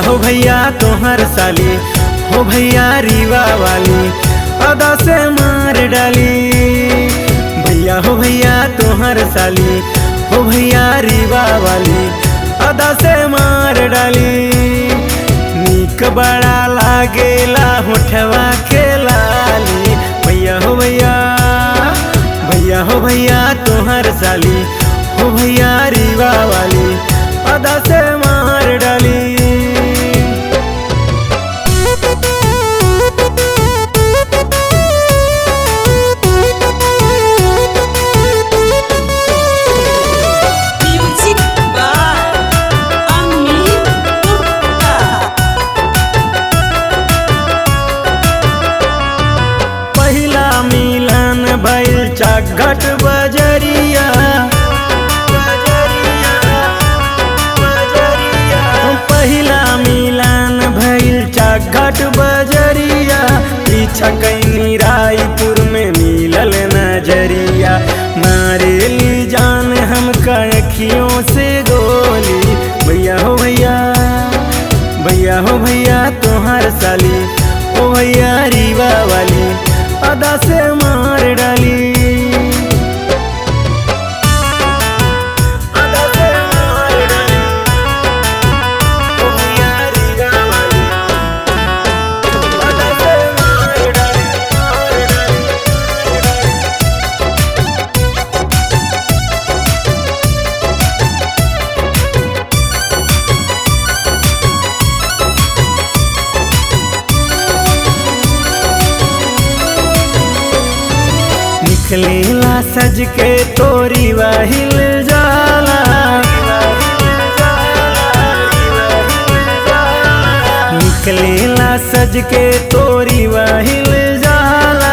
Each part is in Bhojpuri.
हो भैया तोहर साली, हो भैया रीवा वाली अदा से मार डाली। भैया हो भैया तोहर साली, हो भैया रीवा वाली अदा से मार डाली। नीक बड़ा लागेला होठवा के लाली। भैया हो भैया, भैया हो भैया तोहर साली, हो भैया रीवा वाली अदा से मार डाली। भइल चाघट बजरिया, पहिला मिलन भइल चाघट बजरिया। पीछा कैनी रायपुर में मिलल नजरिया। मारेली जान हम अखियों से गोली। भैया हो भैया, भैया हो भैया तोहर साली, ओ भैया रीवा वाली अदा से मार डाली। अदा से मार डाली, ओ भैया रीवा वाली अदा से मार डाली, मार डाली। निकलेला सज के तोरी वाहिल जाला, निकलेला सज के तोरी वाहिल जाला।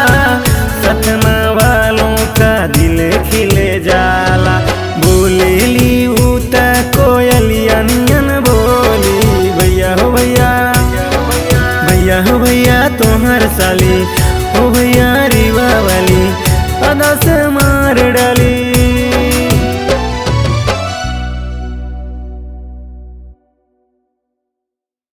सतना वालों का दिल खिले जाला। बोलेली उता कोयलिया नियन बोली। भैया हो भैया, भैया हो भैया तोहर साली, हो भैया रीवा वाली अदा से मार डाली।